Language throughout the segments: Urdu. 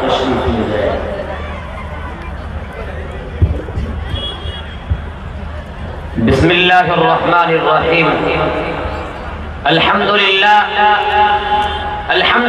تشریف لے جائے۔ بسم اللہ الرحمن الرحیم۔ الحمد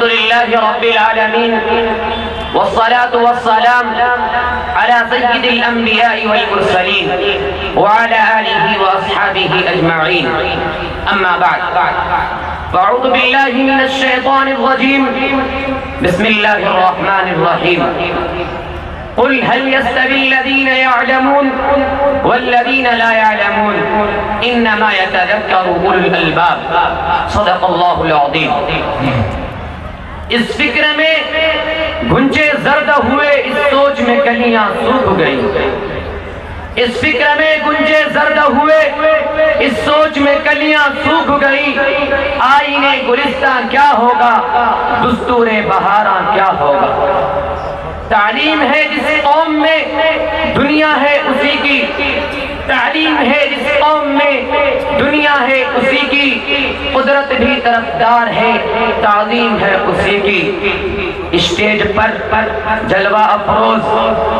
للہ رب العالمین، والصلاة والسلام على سید الانبیاء والمرسلین وعلى آلہ واصحابہ اجمعین، اما بعد فاعوذ باللہ من الشیطان الرجیم، بسم اللہ الرحمن الرحیم۔ قل هل يستوي الذين يعلمون والذين لا يعلمون انما يتذكر اولو الالباب، صدق اللہ العظیم۔ اس فکر میں گھنچے زرد ہوئے، اس سوچ میں کلیاں سوکھ گئی۔ اس فکر میں گنجے زرد ہوئے، اس سوچ میں کلیاں سوکھ گئی۔ آئینے گلستہ کیا ہوگا، دستور بہاراں کیا ہوگا۔ تعلیم ہے جس قوم میں دنیا ہے اسی کی، تعلیم ہے جس قوم میں دنیا ہے اسی کی، قدرت بھی طرفدار ہے، تعظیم ہے اسی کی۔ اسٹیج پر جلوہ افروز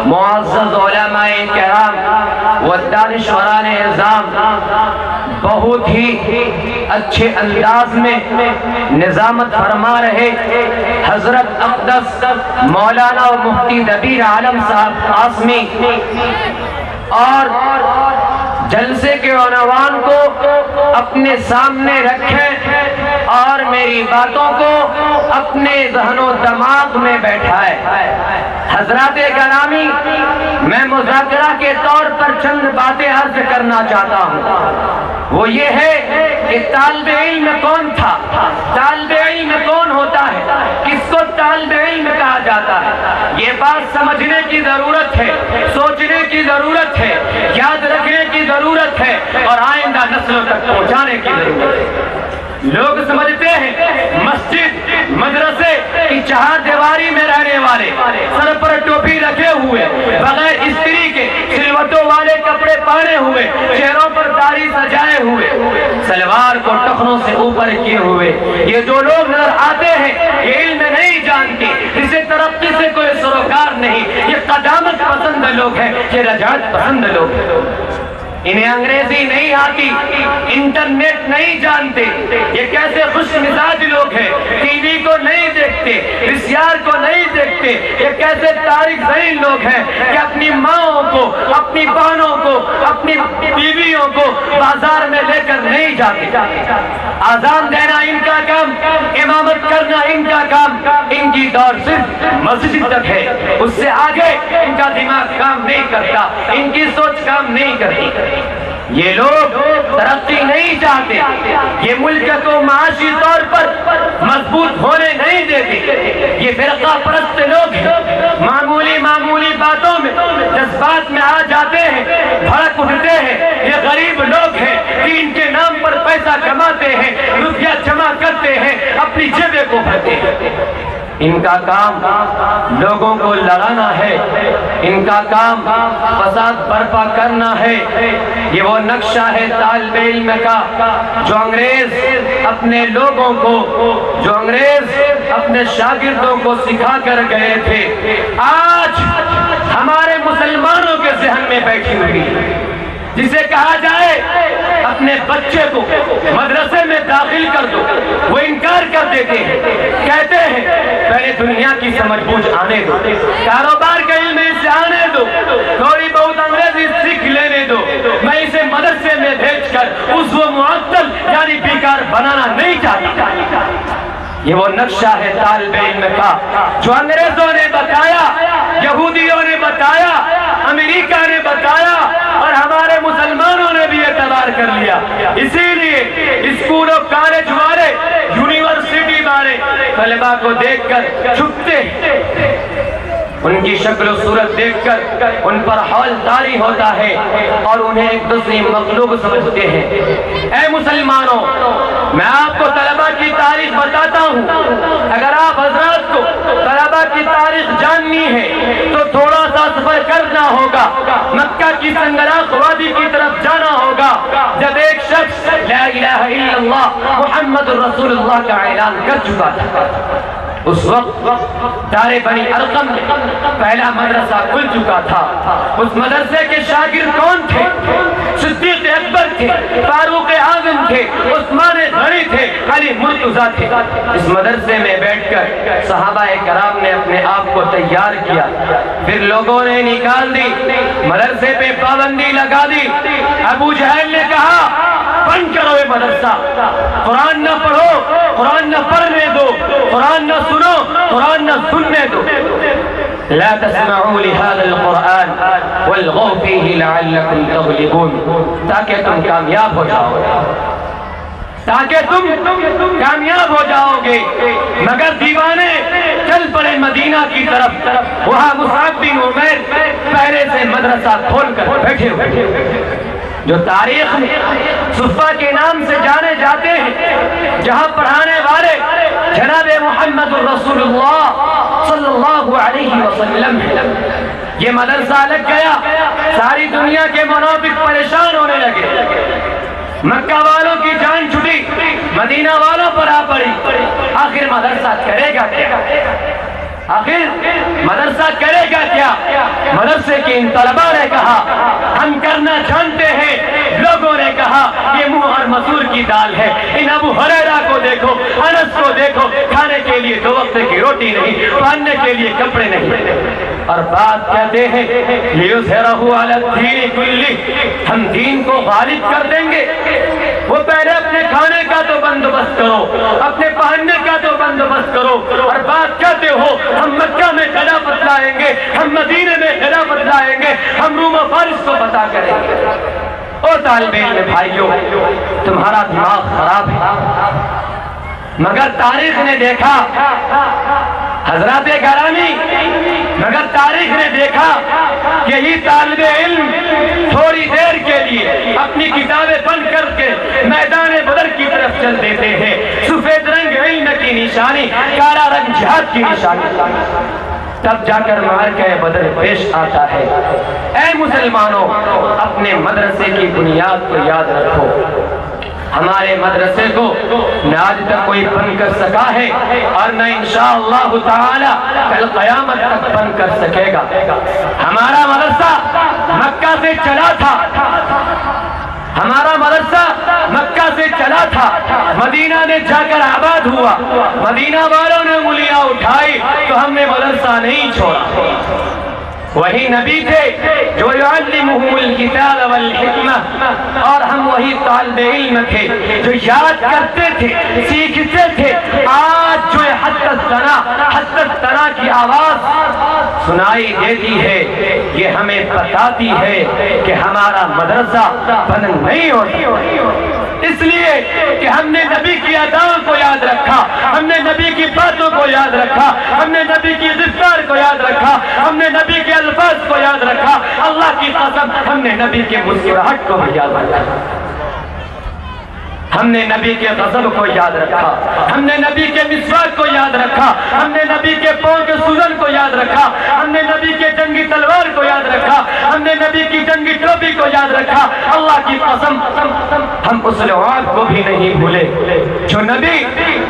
معزز علماء کرام و دانشوران اعظام بہت ہی اچھے انداز میں نظامت فرما رہے حضرت اقدس مولانا و مفتی دبیر عالم صاحب قاسمی، اور جلسے کے عنوان کو اپنے سامنے رکھیں اور میری باتوں کو اپنے ذہن و دماغ میں بیٹھائے۔ حضرات گرامی، میں مذاکرہ کے طور پر چند باتیں عرض کرنا چاہتا ہوں۔ وہ یہ ہے کہ طالب علم کون تھا، طالب علم کون ہوتا ہے، کس کو طالب علم کہا جاتا ہے، یہ بات سمجھنے کی ضرورت ہے، سوچنے کی ضرورت ہے، یاد رکھنے کی ضرورت ہے اور آئندہ نسلوں تک پہنچانے کی ضرورت ہے۔ لوگ سمجھتے ہیں مسجد مدرسے کی چہار دیواری میں رہنے والے، سر پر ٹوپی رکھے ہوئے، بغیر استری کے سلوٹوں والے کپڑے پہنے ہوئے، چہروں پر داڑھی سجائے ہوئے، سلوار کو ٹخنوں سے اوپر کیے ہوئے، یہ جو لوگ نظر آتے ہیں یہ علم نہیں جانتے، اسے ترقی سے کوئی سروکار نہیں، یہ قدامت پسند لوگ ہیں، یہ رجعت پسند لوگ ہیں۔ انہیں انگریزی نہیں آتی، انٹرنیٹ نہیں جانتے، یہ کیسے خوش مزاج لوگ ہیں، ٹی وی کو نہیں دیکھتے، ویسیار کو نہیں دیکھتے، یہ کیسے تاریخ ذہین لوگ ہیں کہ اپنی ماں کو، اپنی بہنوں کو، اپنی بیویوں کو بازار میں لے کر نہیں جاتے۔ آزان دینا ان کا کام، امامت کرنا ان کا کام، ان کی دور صرف مسجد تک ہے، اس سے آگے ان کا دماغ کام نہیں کرتا، ان کی سوچ کام نہیں کرتی۔ یہ لوگ ترقی نہیں چاہتے، یہ ملک کو معاشی طور پر مضبوط ہونے نہیں دیتے، یہ فرقہ پرست لوگ ہیں، معمولی باتوں میں جذبات میں آ جاتے ہیں، بھڑک اٹھتے ہیں۔ یہ غریب لوگ ہیں، دین کے نام پر پیسہ کماتے ہیں، روپیہ جمع کرتے ہیں، اپنی جیبیں کو بھرتے ہیں۔ ان کا کام لوگوں کو لڑانا ہے، ان کا کام فساد برپا کرنا ہے۔ یہ وہ نقشہ ہے طالب علم کا جو انگریز اپنے لوگوں کو، جو انگریز اپنے شاگردوں کو سکھا کر گئے تھے، آج ہمارے مسلمانوں کے ذہن میں بیٹھی ہوئی ہے۔ جسے کہا جائے اپنے بچے کو مدرسے میں داخل کر دو، وہ انکار کر دیتے ہیں، کہتے ہیں پہلے دنیا کی سمجھ بوجھ آنے دو، کاروبار کا علم اسے آنے دو، تھوڑی بہت انگریزی سیکھ لینے دو، میں اسے مدرسے میں بھیج کر اس وہ معطل یعنی بیکار بنانا نہیں چاہتا۔ یہ وہ نقشہ ہے طالب علم کا جو انگریزوں نے بتایا، یہودیوں نے بتایا، امریکہ نے بتایا اور ہمارے مسلمانوں نے بھی اعتبار کر لیا۔ اسی لیے اسکول اور کالج والے، یونیورسٹی والے طلباء کو دیکھ کر چھپتے ہیں، ان کی شکل و صورت دیکھ کر ان پر حول طاری ہوتا ہے اور انہیں ایک دوسری مخلوق سمجھتے ہیں۔ اے مسلمانوں، میں آپ کو طلباء کی تاریخ بتاتا ہوں، اگر آپ حضرات کو طلباء کی تاریخ جاننی ہے تو تھوڑا سا سفر کرنا ہوگا، مکہ کی سنگلاخ وادی کی طرف جانا ہوگا، جب ایک شخص لا الہ الا اللہ محمد الرسول اللہ کا اعلان کر چکا تھا۔ اس وقت دار بنی ارقم پہلا مدرسہ کھل چکا تھا۔ اس مدرسے کے شاگرد کون تھے؟ صدیق اکبر تھے، فاروق اعظم تھے، عثمان غنی تھے، علی مرتضیٰ تھے۔ اس مدرسے میں بیٹھ کر صحابہ کرام نے اپنے آپ کو تیار کیا، پھر لوگوں نے نکال دی، مدرسے پہ پابندی لگا دی۔ ابو جہل نے کہا بند کرو یہ مدرسہ، قرآن نہ پڑھو، قرآن نہ پڑھنے دو، قرآن نہ سنو، قرآن نہ سننے دو۔ لا تسمعوا لهذا القرآن والغوا فيه لعلكم تغلبون، تاکہ تم کامیاب ہو جاؤ، تاکہ تم کامیاب ہو جاؤ گے۔ مگر دیوانے چل پڑے مدینہ کی طرف، وہاں مصعب بن عمیر پہلے سے مدرسہ کھول کر بیٹھے ہوئے، جو تاریخ میں صفہ کے نام سے جانے جاتے ہیں، جہاں پڑھانے والے جناب محمد رسول اللہ صلی اللہ علیہ وسلم ہے۔ یہ مدرسہ لگ گیا، ساری دنیا کے منافق پریشان ہونے لگے، مکہ والوں کی جان چھٹی، مدینہ والوں پر آ پڑی۔ آخر مدرسہ کرے گا کیا؟ آخر مدرسہ کرے گا کیا؟ مدرسے کے ان طلباء نے کہا ہم کرنا جانتے ہیں۔ لوگوں نے کہا یہ منہ اور مسور کی دال ہے، ان ابو ہریرہ کو دیکھو، انس کو دیکھو، کھانے کے لیے 2 وقت کی روٹی نہیں، پہننے کے لیے کپڑے نہیں، اور بات کہتے ہیں لیظہرہ علی الدین کلہ، ہم دین کو غالب کر دیں گے۔ وہ پہلے اپنے کھانے کا تو بندوبست کرو، اپنے پہننے کا تو بندوبست کرو، اور بات کہتے ہو ہم مکہ میں خلافت لائیں گے، ہم مدینے میں خلافت لائیں گے، ہم روم و فارس کو پتہ کریں گے۔ او طالب علم بھائیو، تمہارا دماغ خراب ہے، مگر تاریخ نے دیکھا حضرات گرامی، مگر تاریخ نے دیکھا کہ یہ طالب علم تھوڑی دیر کے لیے اپنی کتابیں بند کر کے میدان بدر کی طرف چل دیتے ہیں۔ سفید رنگ علم کی نشانی، کالا رنگ جہاد کی نشانی، تب جا کر معرکہ بدر پیش آتا ہے۔ اے مسلمانوں، اپنے مدرسے کی بنیاد کو یاد رکھو۔ ہمارے مدرسے کو نہ آج تک کوئی بن کر سکا ہے، اور نہ انشاءاللہ تعالی کل قیامت تک بن کر سکے گا۔ ہمارا مدرسہ مکہ سے چلا تھا، ہمارا مدرسہ مکہ سے چلا تھا، مدینہ نے جا کر آباد ہوا، مدینہ والوں نے انگلیاں اٹھائی تو ہم نے مدرسہ نہیں چھوڑا۔ وہی نبی تھے جو یعلمہم الکتاب والحکمہ، اور ہم وہی طالب علم تھے جو یاد کرتے تھے، سیکھتے تھے۔ آج جو حتی الثنا کی آواز سنائی دیتی ہے، یہ ہمیں بتاتی ہے کہ ہمارا مدرسہ بند نہیں ہوتا، اس لیے کہ ہم نے نبی کی اداؤں کو یاد رکھا، ہم نے نبی کی باتوں کو یاد رکھا، ہم نے نبی کی رفتار کو یاد رکھا، ہم نے نبی کے الفاظ کو یاد رکھا۔ اللہ کی قسم ہم نے نبی کے مسکراہٹ کو بھی یاد رکھا، ہم نے نبی کے غضب کو یاد رکھا، ہم نے نبی کے مسواک کو یاد رکھا، ہم نے نبی کے پاؤں کے سوجن کو یاد رکھا، ہم نے نبی کے جنگی تلوار کو یاد رکھا، ہم نے نبی کی جنگی ٹوپی کو یاد رکھا۔ اللہ کی قسم ہم اس لعاب کو بھی نہیں بھولے جو نبی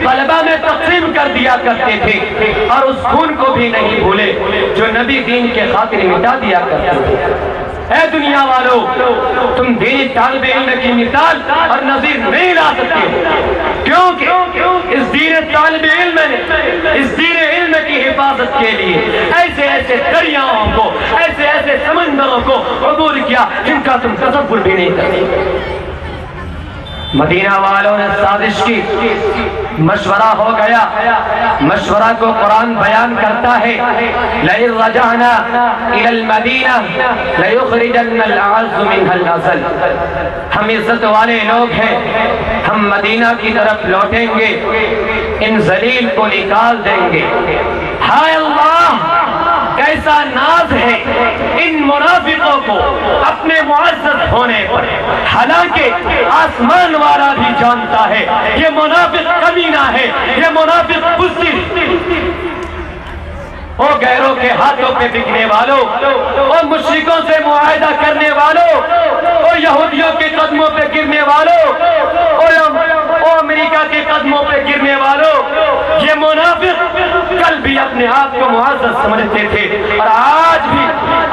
طلبہ میں تقسیم کر دیا کرتے تھے، اور اس خون کو بھی نہیں بھولے جو نبی دین کے خاطر مٹا دیا کرتے تھے۔ اے دنیا والو، تم دینی طالب علم کی مثال اور نظیر نہیں لا سکتے، کیونکہ اس دین طالب علم نے اس دین علم کی حفاظت کے لیے ایسے ایسے دریاؤں کو، ایسے ایسے سمندروں کو عبور کیا جن کا تم تصور بھی نہیں کرتے۔ مدینہ والوں نے سازش کی، مشورہ ہو گیا، مشورہ کو قرآن بیان کرتا ہے لَإِن رَجَعْنَا إِلَى الْمَدِينَةِ لَيُخْرِجَنَّ الْأَعَزُّ مِنْهَا الْأَذَلَّ، ہم عزت والے لوگ ہیں، ہم مدینہ کی طرف لوٹیں گے، ان ذلیل کو نکال دیں گے۔ ہائے اللہ، کیسا ناز ہے ان منافقوں کو اپنے معزز ہونے پر، حالانکہ آسمان والا بھی جانتا ہے یہ منافق کمینہ ہے، یہ منافق بزدل۔ او غیروں کے ہاتھوں پہ بکنے والوں، او مشرکوں سے معاہدہ کرنے والوں، او یہودیوں کے قدموں پہ گرنے والوں، او او امریکہ کے قدموں پہ گرنے والوں، یہ منافق کل بھی اپنے آپ کو معزز سمجھتے تھے اور آج بھی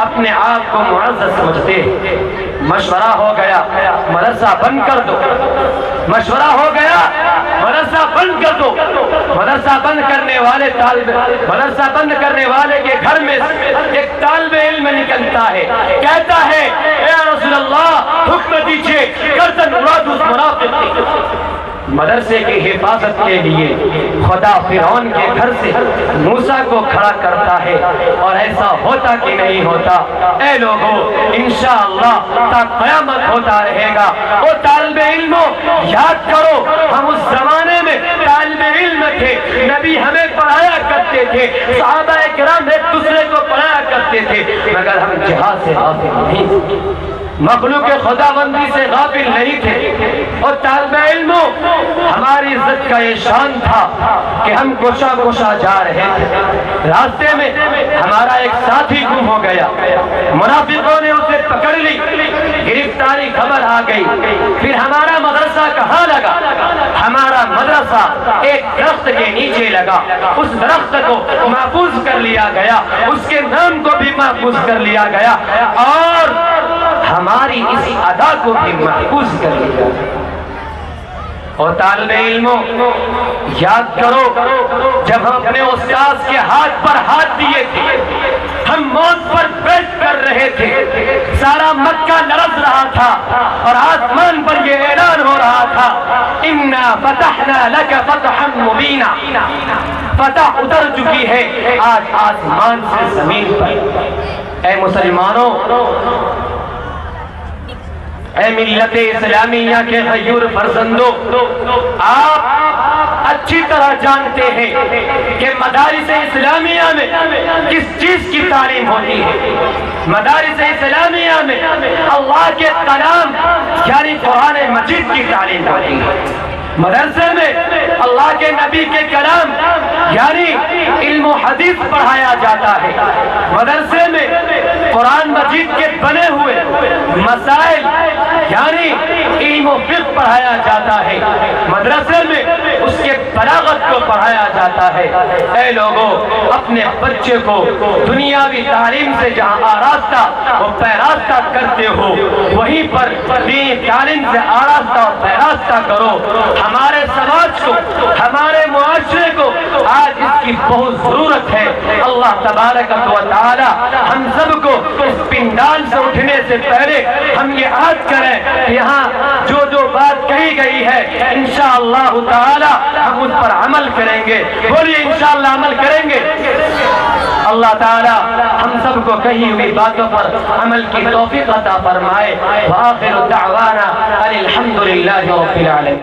اپنے آپ کو معزز سمجھتے ہیں۔ مشورہ ہو گیا مدرسہ بند کر دو، مشورہ ہو گیا مدرسہ بند کر دو۔ مدرسہ بند کرنے والے کے گھر میں ایک طالب علم نکلتا ہے، کہتا ہے اے رسول اللہ حکم دیجئے، گردن اڑا دو اس منافق کی۔ مدرسے کی حفاظت کے لیے خدا فرعون کے گھر سے موسیٰ کو کھڑا کرتا ہے، اور ایسا ہوتا کہ نہیں ہوتا؟ اے لوگوں انشاءاللہ تا قیامت ہوتا رہے گا۔ وہ طالب علموں یاد کرو، ہم اس زمانے میں طالب علم تھے، نبی ہمیں پڑھایا کرتے تھے، صحابہ کرام ایک دوسرے کو پڑھایا کرتے تھے، مگر ہم جہاد سے غافل نہیں تھے، مخلوق خدا بندی سے غافل نہیں تھے۔ اور طالب علموں ہماری عزت کا یہ شان تھا کہ ہم کوشا کوشا جا رہے تھے، راستے میں ہمارا ایک ساتھی گم ہو گیا، منافقوں نے اسے پکڑ لی، گرفتاری خبر آ گئی، پھر ہمارا مدرسہ کہاں لگا؟ ہمارا مدرسہ ایک درخت کے نیچے لگا، اس درخت کو محفوظ کر لیا گیا، اس کے نام کو بھی محفوظ کر لیا گیا، اور ہماری اس ادا کو بھی محفوظ کر لیا۔ اور طالب علموں یاد کرو، جب ہم اپنے استاذ کے ہاتھ پر ہاتھ دیے تھے، ہم موت پر بیٹھ کر رہے تھے، سارا مکہ لرز رہا تھا اور آسمان پر یہ اعلان ہو رہا تھا اِنَّا فَتَحْنَا لَكَ فَتْحًا مُبِينًا، فتح اتر چکی ہے آج آسمان سے زمین پر۔ اے مسلمانوں، اے ملت اسلامیہ کے غیور فرزندوں، آپ اچھی طرح جانتے ہیں کہ مدارس اسلامیہ میں کس چیز کی تعلیم ہوتی ہے۔ مدارس اسلامیہ میں اللہ کے کلام یعنی قرآن مجید کی تعلیم ہوتی ہے۔ مدرسے میں اللہ کے نبی کے کلام یعنی علم و حدیث پڑھایا جاتا ہے۔ مدرسے میں قرآن مجید کے بنے ہوئے مسائل یعنی علم و فقہ پڑھایا جاتا ہے۔ مدرسے میں اس کے بلاغت کو پڑھایا جاتا ہے۔ اے لوگوں، اپنے بچے کو دنیاوی تعلیم سے جہاں آراستہ و پیراستہ کرتے ہو، وہیں پر دینی تعلیم سے آراستہ و پیراستہ کرو۔ ہمارے سماج کو، ہمارے معاشرے کو آج اس کی بہت ضرورت ہے۔ اللہ تبارک و تعالی ہم سب کو اس پنڈال سے اٹھنے سے پہلے ہم یہ عہد کریں کہ یہاں جو جو بات کہی گئی ہے انشاءاللہ تعالی ہم اس پر عمل کریں گے۔ بولیے انشاءاللہ عمل کریں گے۔ اللہ تعالی ہم سب کو کہی ہوئی باتوں پر عمل کی توفیق عطا فرمائے۔ وآخر دعوانا ان الحمد للہ رب العالمین۔